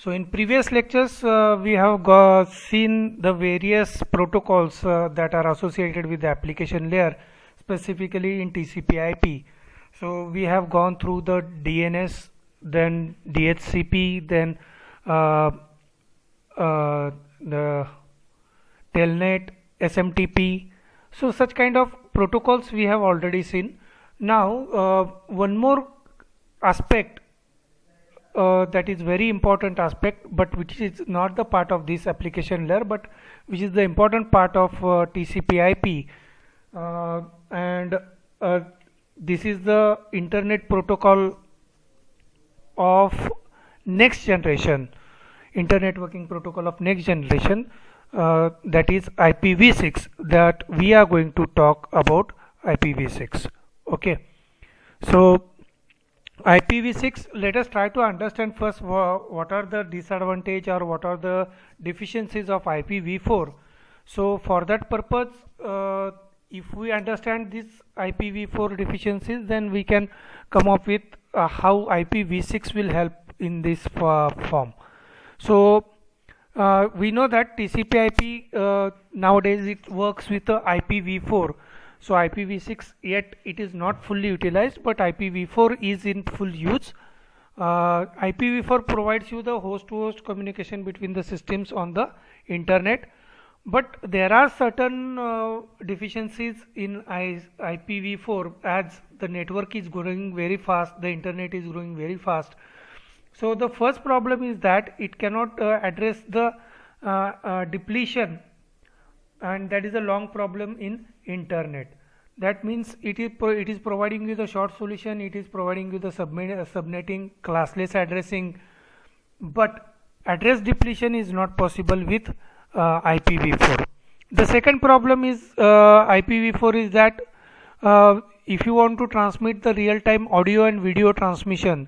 So in previous lectures, we have seen the various protocols that are associated with the application layer, specifically in TCP/IP. So we have gone through the DNS, then DHCP, then the Telnet, SMTP. So such kind of protocols we have already seen. Now one more aspect that is very important aspect, but which is not the part of this application layer, but which is the important part of TCP/IP, and this is the internet protocol of next generation, internet networking protocol of next generation, that is IPv6, that we are going to talk about IPv6. Okay, so IPv6, let us try to understand first what are the disadvantages or what are the deficiencies of IPv4. So for that purpose, if we understand these IPv4 deficiencies, then we can come up with how IPv6 will help in this form. So we know that TCP/IP nowadays it works with IPv4. So IPv6 yet it is not fully utilized, but IPv4 is in full use. IPv4 provides you the host-to-host communication between the systems on the internet, but there are certain deficiencies in IPv4 as the network is growing very fast, the internet is growing very fast. So the first problem is that it cannot address the depletion, and that is a long problem in internet. That means it is providing you the short solution, it is providing you the subnetting, classless addressing, but address depletion is not possible with IPv4. The second problem is IPv4 is that if you want to transmit the real-time audio and video transmission,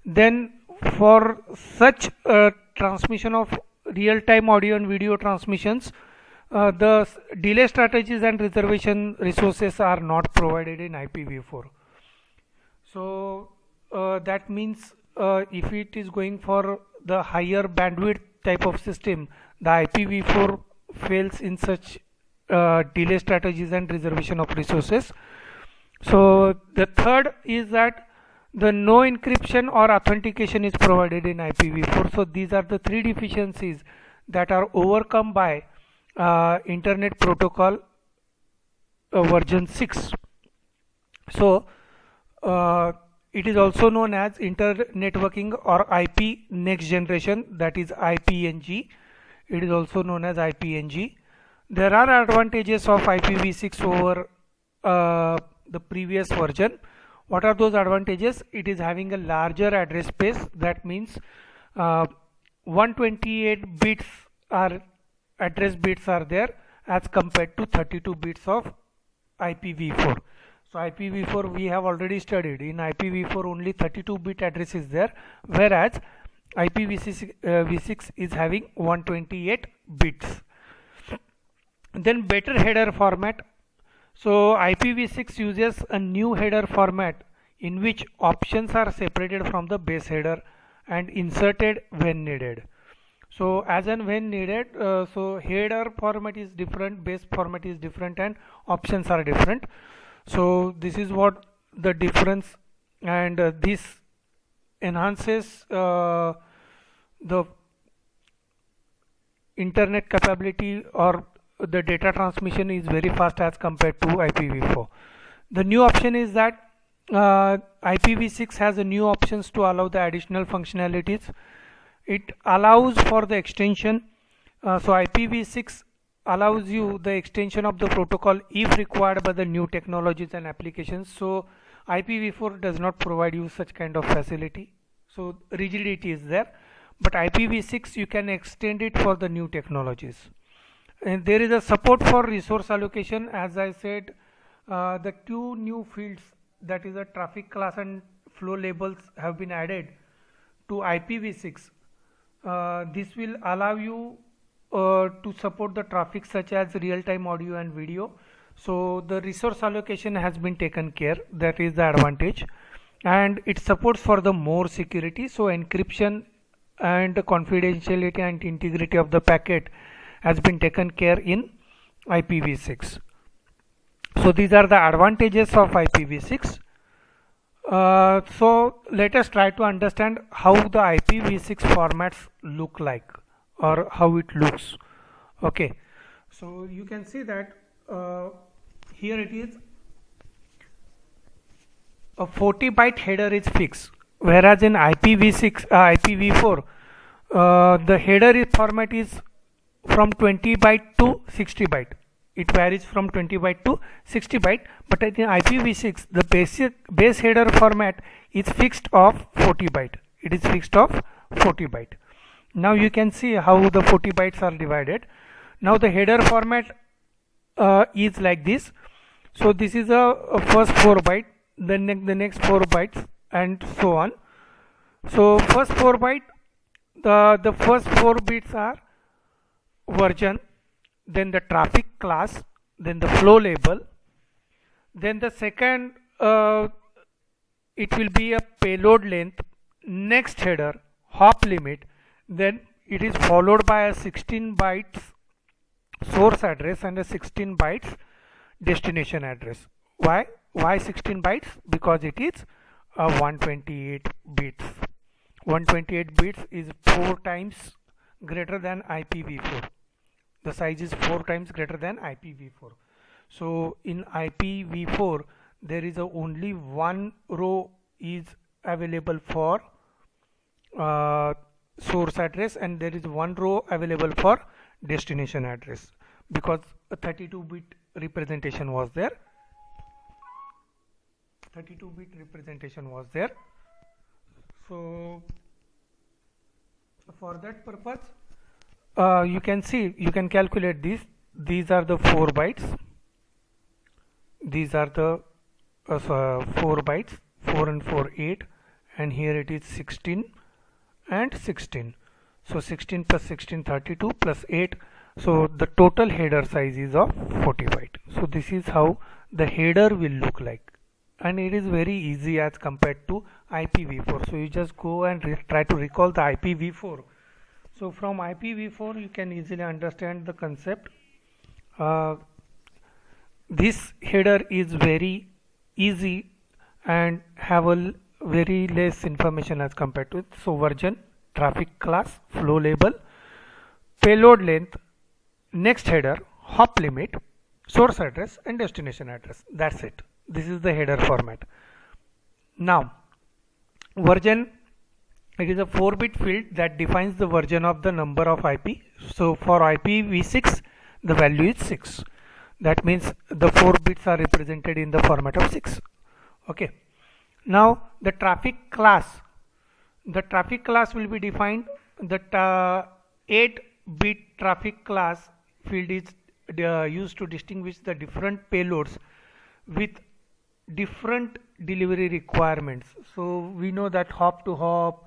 then for such transmission of real-time audio and video transmissions, the delay strategies and reservation resources are not provided in IPv4. So that means if it is going for the higher bandwidth type of system, the IPv4 fails in such delay strategies and reservation of resources. So the third is that the no encryption or authentication is provided in IPv4. So these are the three deficiencies that are overcome by internet protocol version 6. So it is also known as internet networking or IP next generation, that is IPNG. It is also known as IPNG. There are advantages of IPv6 over the previous version. What are those advantages? It is having a larger address space. That means 128 bits are address bits are there as compared to 32 bits of IPv4. So IPv4 we have already studied. In IPv4 only 32 bit address is there, whereas IPv6 is having 128 bits. Then better header format. So IPv6 uses a new header format in which options are separated from the base header and inserted when needed. So as and when needed, so header format is different, base format is different, and options are different. So this is what the difference, and this enhances the internet capability, or the data transmission is very fast as compared to IPv4. The new option is that IPv6 has a new options to allow the additional functionalities. It allows for the extension. So IPv6 allows you the extension of the protocol if required by the new technologies and applications. So IPv4 does not provide you such kind of facility. So rigidity is there, but IPv6 you can extend it for the new technologies. And there is a support for resource allocation. As I said, the two new fields, that is a traffic class and flow labels, have been added to IPv6. This will allow you to support the traffic such as real-time audio and video. So the resource allocation has been taken care. That is the advantage, and it supports for the more security. So encryption and the confidentiality and integrity of the packet has been taken care in IPv6. So these are the advantages of IPv6. So let us try to understand how the IPv6 formats look like, or how it looks. Okay, so you can see that here it is a 40-byte header is fixed, whereas in IPv6, IPv4, the header format is from 20 byte to 60 byte. It varies from 20 byte to 60 byte, but in IPv6 the base header format is fixed of 40 byte. It is fixed of 40 byte. Now you can see how the 40 bytes are divided. Now the header format is like this. So this is a first 4 byte, then the next 4 bytes, and so on. So first 4 byte, the first 4 bits are version, then the traffic class, then the flow label, then the second it will be a payload length, next header, hop limit, then it is followed by a 16 bytes source address and a 16 bytes destination address. Why 16 bytes? Because it is 128 bits. 128 bits is 4 times greater than IPv4. The size is 4 times greater than IPv4. So in IPv4 there is only one row is available for source address, and there is one row available for destination address, because a 32-bit representation was there. 32-bit representation was there. So for that purpose, you can calculate this. These are the 4 bytes. These are the 4 bytes, 4 and 4, 8, and here it is 16 and 16. So 16 plus 16, 32 plus 8. So the total header size is of 40 byte. So this is how the header will look like, and it is very easy as compared to IPv4. So you just go and try to recall the IPv4. So from IPv4 you can easily understand the concept. This header is very easy and have a very less information as compared to it. So version, traffic class, flow label, payload length, next header, hop limit, source address, and destination address. That's it. This is the header format. Now version, it is a 4-bit field that defines the version of the number of IP. So for IPv6 the value is 6. That means the 4 bits are represented in the format of 6. Okay. Now the traffic class. The traffic class will be defined. The 8-bit traffic class field is used to distinguish the different payloads with different delivery requirements. So we know that hop to hop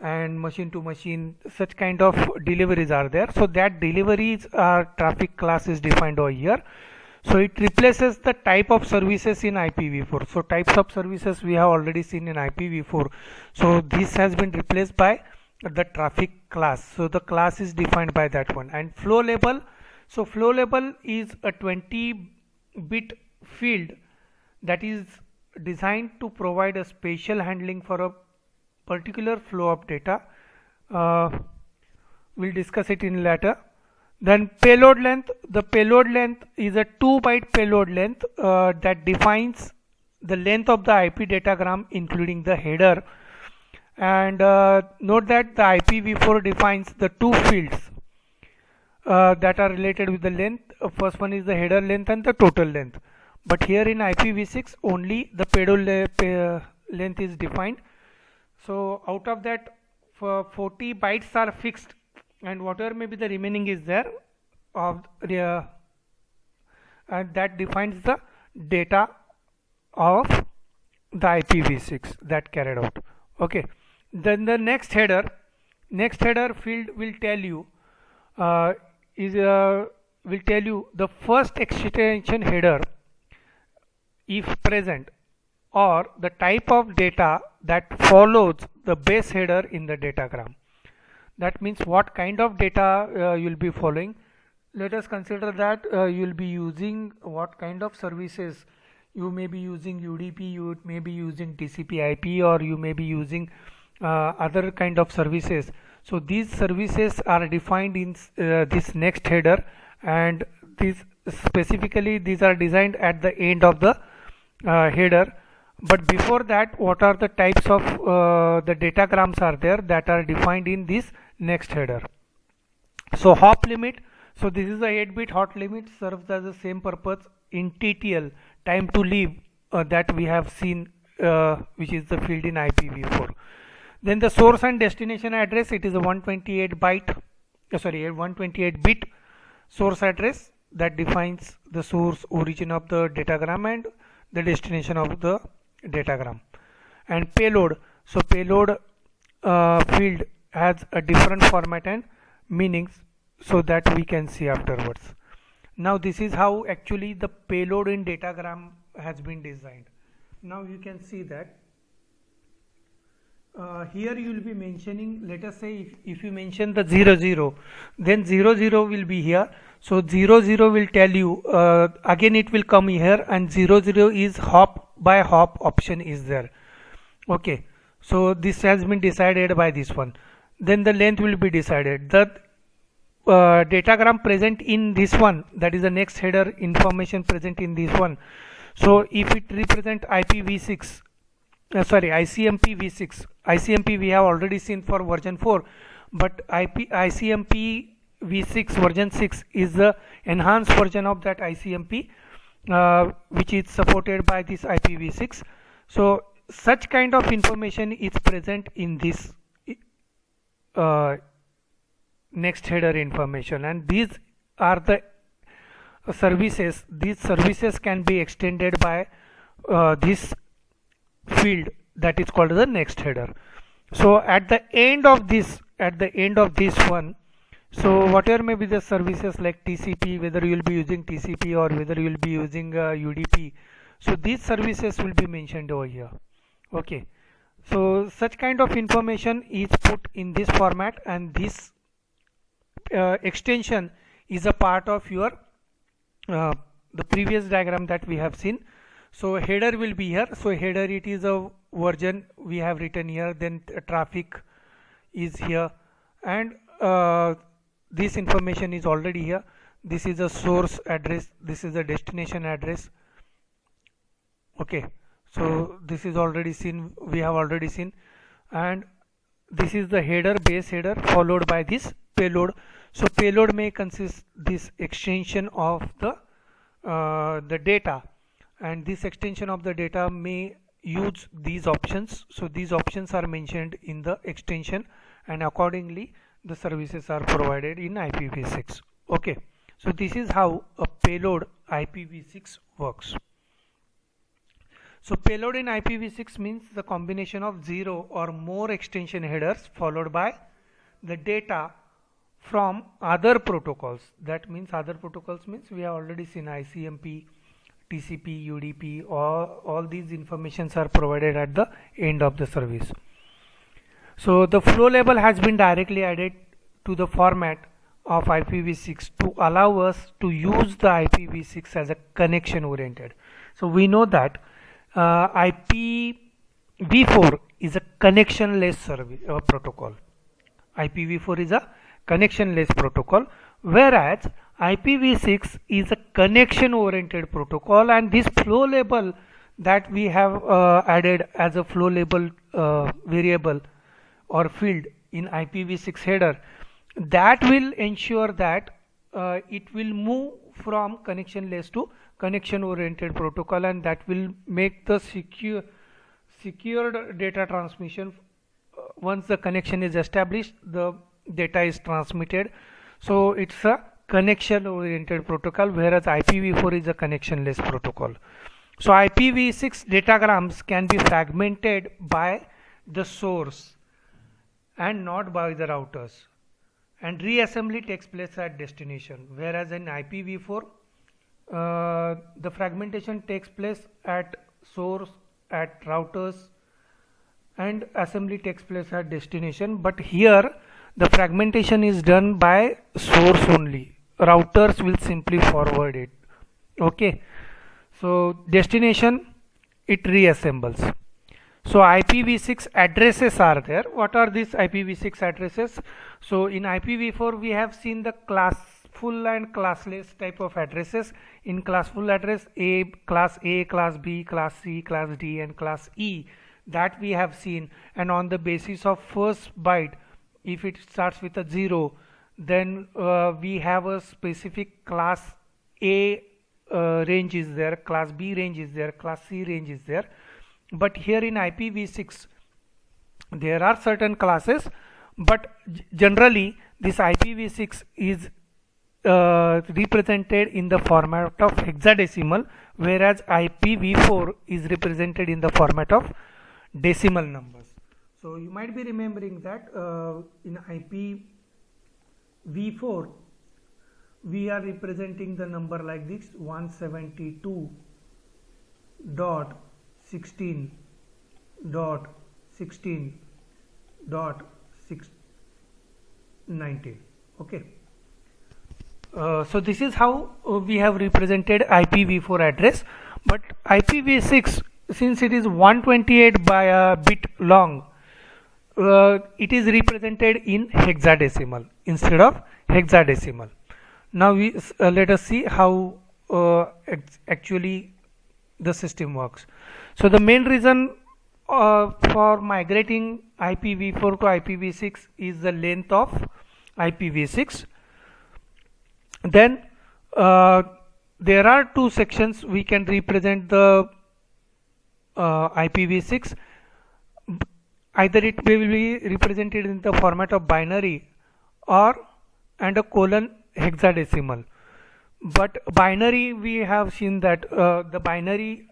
and machine to machine, such kind of deliveries are there. So that deliveries traffic class is defined over here. So it replaces the type of services in IPv4. So types of services we have already seen in IPv4. So this has been replaced by the traffic class. So the class is defined by that one. And flow label. So flow label is a 20-bit field that is designed to provide a spatial handling for a particular flow of data. We'll discuss it in later. Then payload length. The payload length is a 2-byte payload length that defines the length of the IP datagram including the header. And note that the IPv4 defines the 2 fields that are related with the length. First one is the header length and the total length. But here in IPv6 only the payload length is defined. So out of that 40 bytes are fixed, and whatever may be the remaining is there of and that defines the data of the IPv6 that carried out. Okay. Then the next header field will tell you the first extension header if present, or the type of data that follows the base header in the datagram. That means what kind of data you'll be following. Let us consider that you'll be using what kind of services. You may be using UDP, you may be using TCP/IP, or you may be using other kind of services. So these services are defined in this next header, and these specifically these are designed at the end of the header. But before that, what are the types of the datagrams are there that are defined in this next header. So hop limit, so this is the 8-bit hop limit, serves as the same purpose in TTL, time to leave, that we have seen, which is the field in IPv4. Then the source and destination address, it is a 128-bit source address that defines the source origin of the datagram and the destination of the datagram. And payload, so payload field has a different format and meanings, so that we can see afterwards. Now this is how actually the payload in datagram has been designed. Now you can see that here you will be mentioning, let us say if you mention the 00, then 00 will be here. So 00 will tell you, again it will come here, and 00 is hop by hop option is there. Okay, so this has been decided by this one. Then the length will be decided. The datagram present in this one, that is the next header information present in this one. So if it represent IPv6, ICMP v6, ICMP we have already seen for version 4, but ICMP v6 version 6 is the enhanced version of that ICMP, which is supported by this IPv6. So such kind of information is present in this next header information, and these are the services. These services can be extended by this field that is called the next header. So at the end of this one, so whatever may be the services like TCP, whether you will be using TCP or whether you will be using UDP, so these services will be mentioned over here. Okay, so such kind of information is put in this format, and this extension is a part of your the previous diagram that we have seen. So header will be here. So header, it is a version we have written here, then traffic is here, and this information is already here. This is a source address, this is a destination address. Okay, so this is already seen, we have already seen, and this is the header, base header, followed by this payload. So payload may consist this extension of the data, and this extension of the data may use these options. So these options are mentioned in the extension, and accordingly the services are provided in IPv6. Okay, so this is how a payload IPv6 works. So payload in IPv6 means the combination of 0 or more extension headers followed by the data from other protocols. That means other protocols means we have already seen ICMP, TCP, UDP, all these informations are provided at the end of the service. So the flow label has been directly added to the format of IPv6 to allow us to use the IPv6 as a connection oriented. So we know that IPv4 is a connectionless protocol. IPv4 is a connectionless protocol, whereas IPv6 is a connection oriented protocol, and this flow label that we have added as a flow label variable or field in IPv6 header, that will ensure that it will move from connectionless to connection oriented protocol, and that will make the secured data transmission. Once the connection is established, the data is transmitted. So it's a connection oriented protocol, whereas IPv4 is a connectionless protocol. So IPv6 datagrams can be fragmented by the source and not by the routers, and reassembly takes place at destination, whereas in IPv4 the fragmentation takes place at source, at routers, and assembly takes place at destination. But here the fragmentation is done by source only. Routers will simply forward it. Okay, so destination, it reassembles. So IPv6 addresses are there. What are these IPv6 addresses? So in IPv4 we have seen the classful and classless type of addresses. In classful address, class A, class B, class C, class D and class E, that we have seen, and on the basis of first byte, if it starts with a 0, then we have a specific class A range is there, class B range is there, class C range is there. But here in IPv6 there are certain classes, but generally this IPv6 is represented in the format of hexadecimal, whereas IPv4 is represented in the format of decimal numbers. So you might be remembering that in IPv4 we are representing the number like this: 172.16.16.619. Okay. So this is how we have represented IPv4 address, but IPv6, since it is 128 by a bit long, it is represented in hexadecimal instead of hexadecimal. Now let us see how actually the system works. So the main reason for migrating IPv4 to IPv6 is the length of IPv6. Then there are two sections we can represent the IPv6. Either it will be represented in the format of binary or and a colon hexadecimal. But binary, we have seen that the binary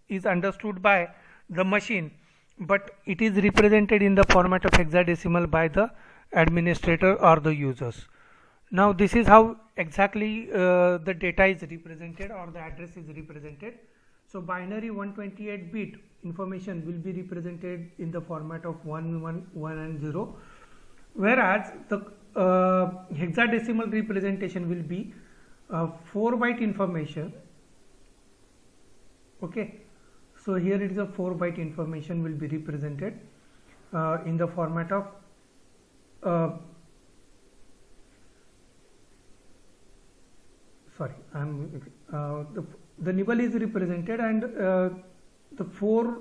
is understood by the machine, but it is represented in the format of hexadecimal by the administrator or the users. Now this is how exactly the data is represented or the address is represented. So binary 128 bit information will be represented in the format of 1, 1, 1 and 0, whereas the hexadecimal representation will be 4 byte information. Okay, so here it is a 4 byte information will be represented in the format of the nibble is represented, and the 4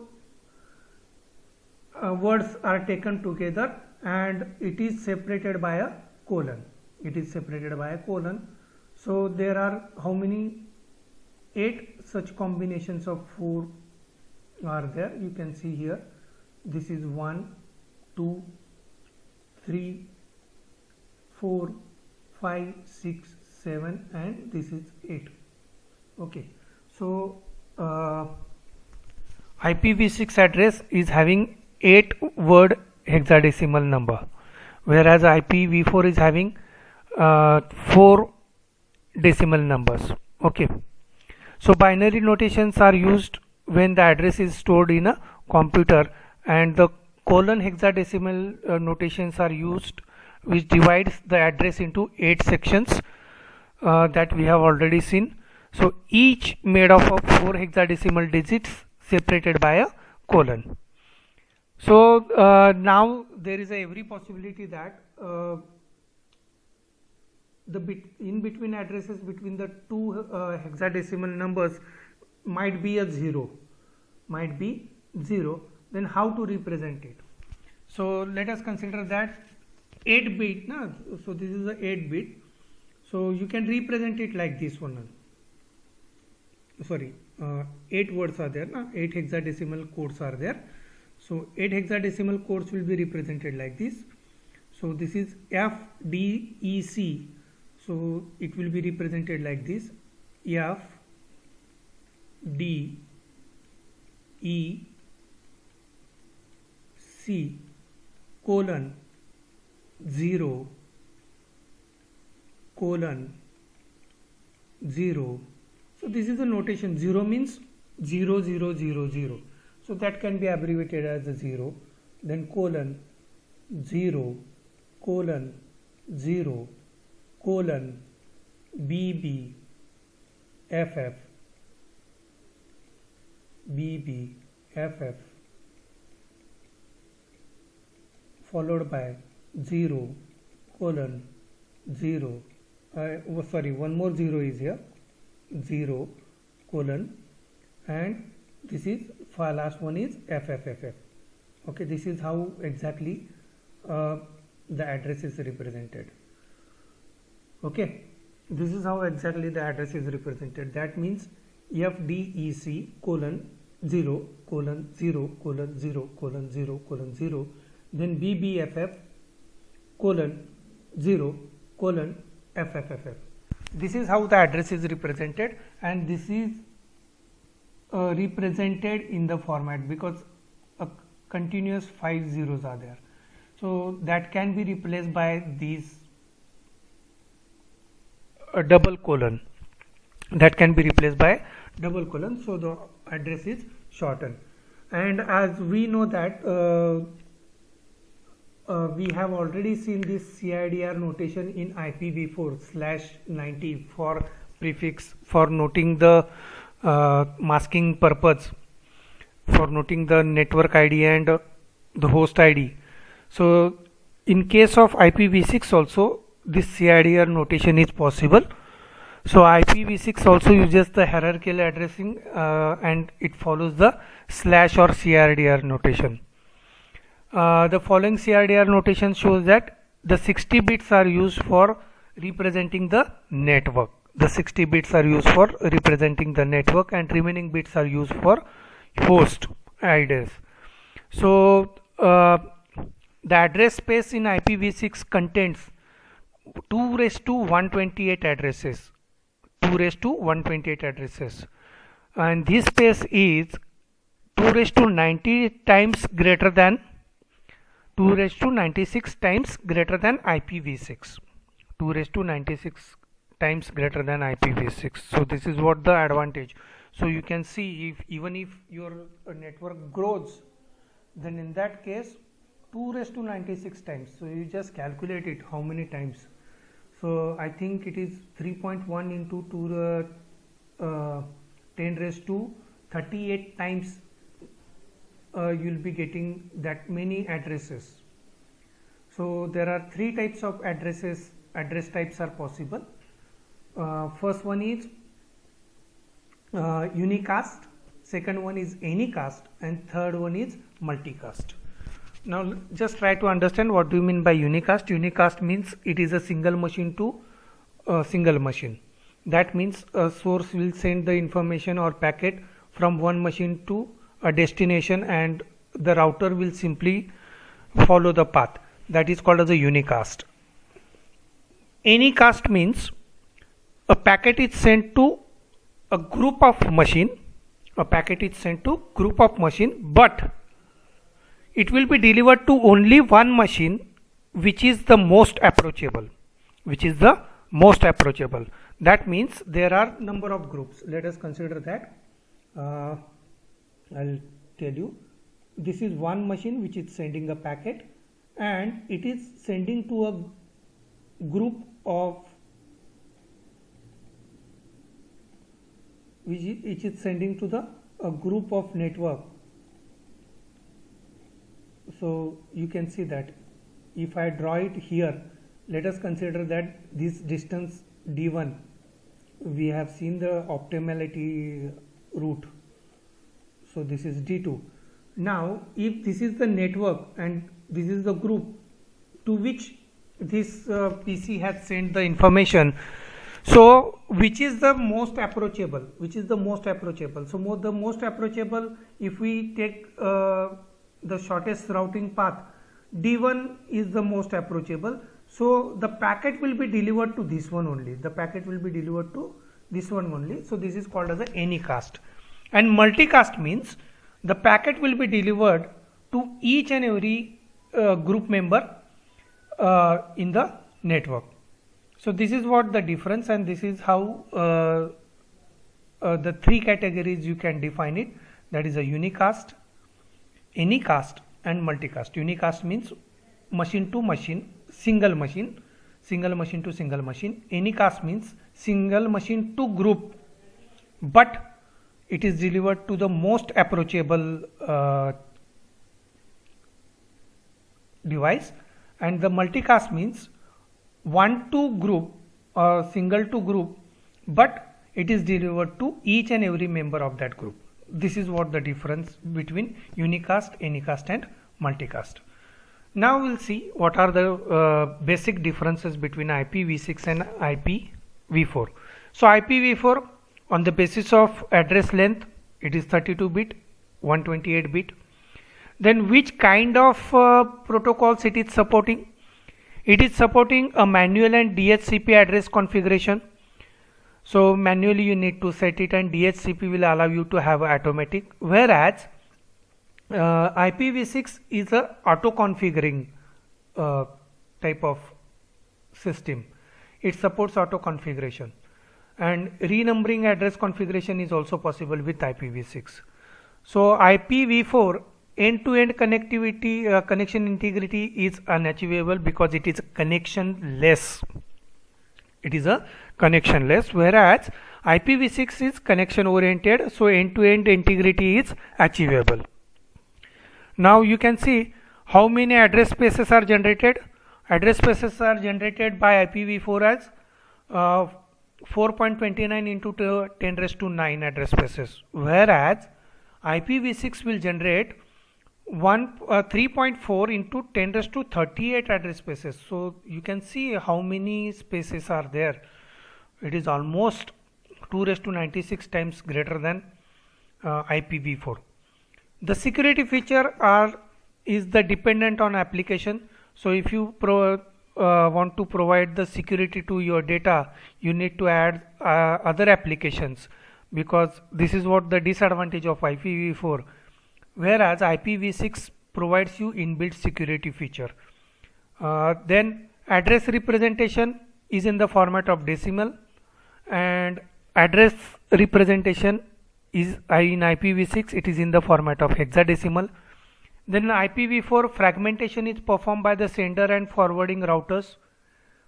words are taken together and it is separated by a colon. So there are how many? 8 such combinations of 4 are there. You can see here, this is 1, 2, 3, 4, 5, 6, 7 and this is 8. Okay, so IPv6 address is having 8 word hexadecimal number, whereas IPv4 is having 4 decimal numbers. Okay, so binary notations are used when the address is stored in a computer, and the colon hexadecimal notations are used, which divides the address into 8 sections that we have already seen. So each made up of 4 hexadecimal digits separated by a colon. So now there is every possibility that the bit in between addresses between the two hexadecimal numbers might be a 0, then how to represent it? So let us consider that 8 bit, so this is a 8 bit, so you can represent it like this one. 8 words are there, 8 hexadecimal codes are there. So 8 hexadecimal codes will be represented like this. So this is FDEC, so it will be represented like this: F D E C colon 0 colon 0. So this is the notation. 0 means 0 0 0 0, so that can be abbreviated as a 0, then colon 0 colon 0 colon BB FF BB FF followed by 0 colon 0 sorry, one more 0 is here, 0 colon, and this is last one is FFFF. Okay, this is how exactly the address is represented. Okay, this is how exactly the address is represented. That means FDEC colon 0 colon 0 colon 0 colon 0 colon 0, then BBFF colon 0 colon FFFF. This is how the address is represented, and this is represented in the format because a continuous 5 zeros are there. So that can be replaced by these double colon. That can be replaced by double colon. So the address is shortened. And as we know that we have already seen this CIDR notation in IPv4/90 for prefix, for noting the masking purpose, for noting the network ID and the host ID. So in case of IPv6 also this CIDR notation is possible. So IPv6 also uses the hierarchical addressing and it follows the slash or CIDR notation. The following CIDR notation shows that the 60 bits are used for representing the network. The 60 bits are used for representing the network and remaining bits are used for host IDs. So the address space in IPv6 contains 2 raised to 128 addresses. 2 raised to 128 addresses. And this space is 2 raised to 90 times greater than 2 raised to 96 times greater than IPv6. 2 raised to 96 times greater than IPv6. So this is what the advantage. So you can see even if your network grows, then in that case 2 raised to 96 times. So you just calculate it how many times. So I think it is 3.1 into 10 raised to 38 times you will be getting that many addresses. So there are 3 types of address types are possible. First one is unicast, second one is anycast, and third one is multicast. Now just try to understand what do you mean by unicast. Unicast means it is a single machine to a single machine. That means a source will send the information or packet from one machine to a destination and the router will simply follow the path. That is called as a unicast. Anycast means a packet is sent to a group of machine. A packet is sent to group of machine, but it will be delivered to only one machine, which is the most approachable. That means there are number of groups. Let us consider that. I'll tell you. This is one machine which is sending a packet, and it is sending to a group of which is sending to a group of network. So you can see that if I draw it here, let us consider that this distance d1, we have seen the optimality route. So this is d2. Now if this is the network and this is the group to which this PC has sent the information, so which is the most approachable? So the most approachable, if we take the shortest routing path, D1 is the most approachable. So the packet will be delivered to this one only. So this is called as a anycast. And multicast means the packet will be delivered to each and every group member in the network. So this is what the difference, and this is how the 3 categories you can define it. That is a unicast, anycast, and multicast. Unicast means machine to machine, single machine to single machine. Anycast means single machine to group, but it is delivered to the most approachable device. And the multicast means one to group or single to group, but it is delivered to each and every member of that group. This is what the difference between unicast, anycast and multicast. Now we'll see what are the basic differences between IPv6 and IPv4. So IPv4, on the basis of address length, it is 32-bit, 128-bit. Then which kind of protocols it is supporting? It is supporting a manual and DHCP address configuration. So manually you need to set it, and DHCP will allow you to have automatic, whereas IPv6 is a auto configuring type of system. It supports auto configuration, and renumbering address configuration is also possible with IPv6. So IPv4 end-to-end connectivity, connection integrity is unachievable because it is connectionless. It is a connectionless, whereas IPv6 is connection oriented, so end-to-end integrity is achievable. Now you can see how many address spaces are generated. Address spaces are generated by IPv4 as 4.29 into 10 raised to 9 address spaces, whereas IPv6 will generate 3.4 into 10 raised to 38 address spaces. So you can see how many spaces are there. It is almost 2 raised to 96 times greater than IPv4. The security feature is the dependent on application. So if you want to provide the security to your data, you need to add other applications, because this is what the disadvantage of IPv4, whereas IPv6 provides you inbuilt security feature. Then address representation is in the format of decimal, and address representation is in IPv6 it is in the format of hexadecimal. Then in IPv4, fragmentation is performed by the sender and forwarding routers,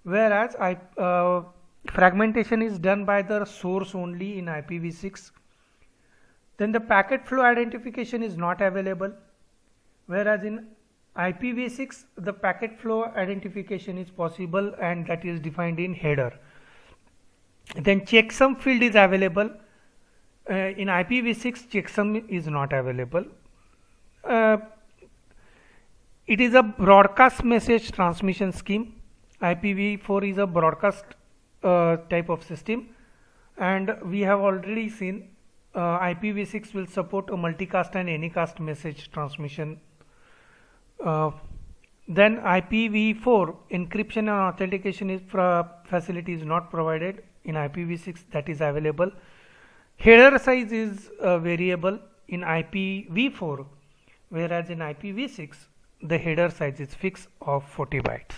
whereas fragmentation is done by the source only in IPv6. Then the packet flow identification is not available, whereas in IPv6 the packet flow identification is possible, and that is defined in header. Then checksum field is available. In IPv6 checksum is not available. It is a broadcast message transmission scheme. IPv4 is a broadcast type of system, and we have already seen IPv6 will support a multicast and anycast message transmission. Then IPv4 encryption and authentication is facility is not provided. In IPv6 that is available. Header size is variable in IPv4, whereas in IPv6 the header size is fixed of 40 bytes.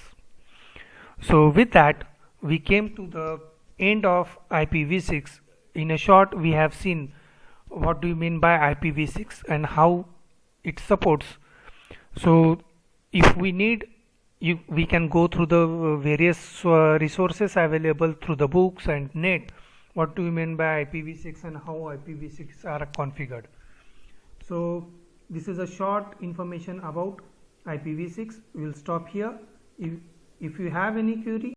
So with that we came to the end of IPv6. In a short, we have seen what do you mean by IPv6 and how it supports. So if we need, we can go through the various resources available through the books and net. What do you mean by IPv6 and how IPv6 are configured? So this is a short information about IPv6. We will stop here. If you have any query,